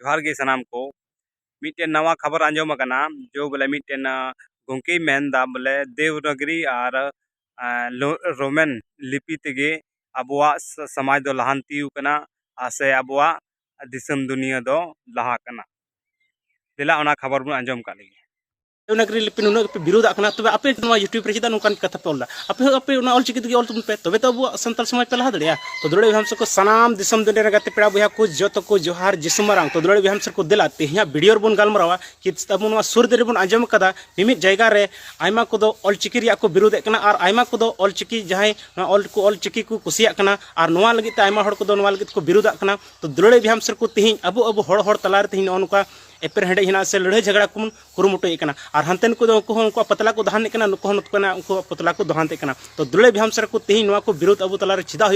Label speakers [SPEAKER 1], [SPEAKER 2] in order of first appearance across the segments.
[SPEAKER 1] जोहार गे सनाम को मिट्टे नवा खबर आंजम अकना जो बोले मिट्टे गंके मेनदा बोले देवनागरी और रोमन लिपि तेगे अबुआ समाज दो लहांती कना से अबुआ दिसम दुनिया दो लहा कना दिला ओना खबर बन आंजम का लगी
[SPEAKER 2] देवनागरी लिपि नुना पे विरोध आकना तबे आपे नवा यूट्यूब रे चिदा नुकान कथा पे ओला आपे उना ऑल चिकी तगे ऑल तुम पे तबे तो अब संताल समाज पे लहा दड़िया तो दड़े हम सबको सनाम दिसम दुनिया गाते पेड़ा बुया को जतो को जोहार जिसमरांग तो दड़े हम सबको दिला तेहिया वीडियो रे बन गालमरावा कि तब नवा सुर दे बन आंजम कदा मिमित जायगा रे आयमा को दो ऑल चिकी रिया को विरोध एकना और आयमा को दो ऑल चिकी जहां ऑल चिकी को कुसिया कना और नवा लगी ते आयमा हड़ को दो नवा लगी को विरोध आकना तो दड़े हम सबको तेहिन अब हड़ तलार तेहिन नका एपर हेडे हिना से लड़ाई झगड़ा को कुरुमुटुना और हानते उनको पतला को दहान उनको पतला को दहानते तो दुले भी हम सर को तेही को विरोध अब तलार चिदा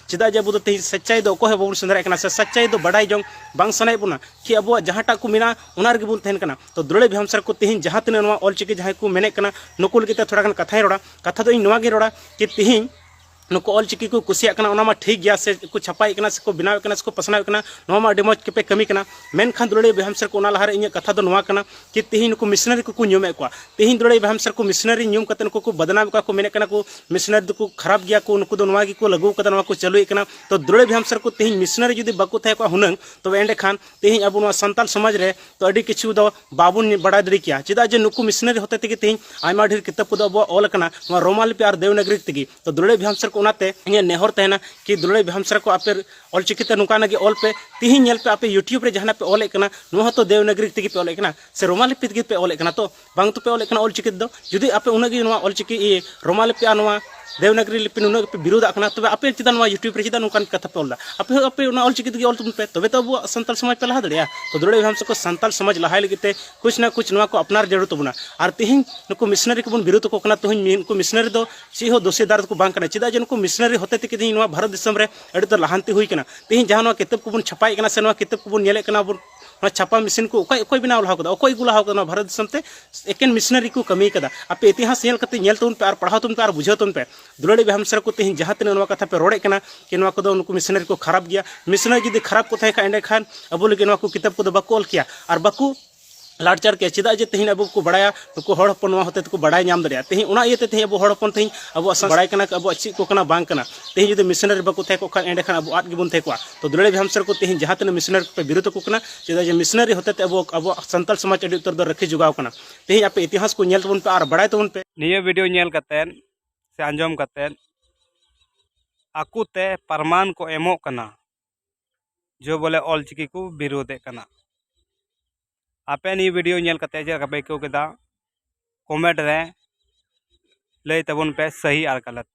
[SPEAKER 2] चिदा जे अब तेही सच्चाई दो अको बाबन सेंदरा से सच्चाई दो बढ़ाई जों बांग सनाई बुना कि अब जहाँटा को मेना उनार गे बुन तहन तो दुले भी हम सर को तेही जहाँ तीन ऑल चिकी जहाँ को मेने नुकु लगे थोड़ा कथा रोड़ा कथा दो इन रोड़ा कि तेही नुको ऑल चिकी को कुसिया ठीक गया से को छपाई से को बनाव से को पसनाव अड़ी मज के पे कमी मेनखान दुलड़े बेहमसर को लहारे इन कथा दो कि तेही नुको मिशनरी को न्यूमे को तेही दुलड़े बेहमसर को मिशनरी न्यूम करते नुको को बदनाम को मेने को मिशनरी को खराब गया को नुको को लगू को चालू तो दुलड़े बेहमसर को तेही मिशनरी जुदी बाको थे हुनंग तो एंडे खान तेही अब सानताल समाज रे तो अड़ी किछु दो बाबुन बड़ा दड़ी किया चेदा जे नुको मिशनरी होते तेगे तेही आयमा ढेर किताब को अब ऑल रोमालिपि और देवनागरी तेगे तो दुलड़े बेहमसर इन नेहर तहना कि दुलड़े बेहमसर को आपे ऑल चिकीते नुका नगे ऑल पे तीही नेल पे आपे यूट्यूब रे जहां पे ऑल कना नुहा तो देवनागरी तेगे पे ऑल कना से रोमालिपि तेगे पे ऑल कना तो बांग तो पे ऑल कना ऑल चिकी दो जुदी आपे उनगी नुआ ऑल चिकी रोमालिपि नुआ देवनागरी लिपि नुना पे विरोध आकना तबे आपे चिदा नुआ यूट्यूब रे चिदा नुकान कथा पे ऑल आपे ऑल चिकी तेगे ऑल तुम पे तबे तो अब संताल समाज पे लहा दड़िया तो दुलड़े बेहमसर को संताल समाज लहाय लगिते कुछ ना कुछ नुआ को अपनार जरूरत तबना और तेही नुको मिशनरी को बन विरोध को कना तेही नुको मिशनरी दो ची हो दोषीदार को बांग कना चिदा जे नुको मिशनरी होते तेगे तेही नुआ भारत देशम रे अड़ी तो लहांती हुई कना तेही जहां नुआ किताब को बन छपाई कना से नुआ किताब को बन नेले कना बन छापा मिशन को अकोय बनाव लहा अकोय गुला भारत देशम ते एकेन मिशनरी को कमी कदा आपे इतिहास नेल कते नेल तुन पे और पढ़ाव तुन पे और बुझाव तुन पे दुलड़ी बेहमसर को तेही जहां तीन कथा पे रोड़े कना कि नुआ को उनको मिशनरी को खराब गया मिशनरी जुदी खराब को थे एंडे खान अब लगे नुआ को किताब को बाको ऑल किया और बाको लाड़चार के चेदा जे तेही अब को बड़ा नुको हड़ हपन होते को बड़ा नाम दड़िया तेही उना इयते तेही अब हड़ हपन तेही अब बड़ा कना अब ची को कना बांग कना तेही जुदी मिशनरी बाको थे को एंडे खान अब आद गिबन थे को तो दुलड़े बेहमसर को तेही जहां तीन मिशनरी पे विरोध को कना चेदा जे मिशनरी होते अब संताल समाज अड़ी उत्तर दो रखी जुगाव कना तेही आपे इतिहास को नेल तबन पे और बड़ा तबन पे
[SPEAKER 1] निया वीडियो नेल कतेन से आंजम कतेन आकुते प्रमाण को एमो कना जो बोले ऑल चिकी को विरोधे कना आपे नी वीडियो नेल कते जे पे को केदा कमेंट रे लय तबन पे सही और गलत।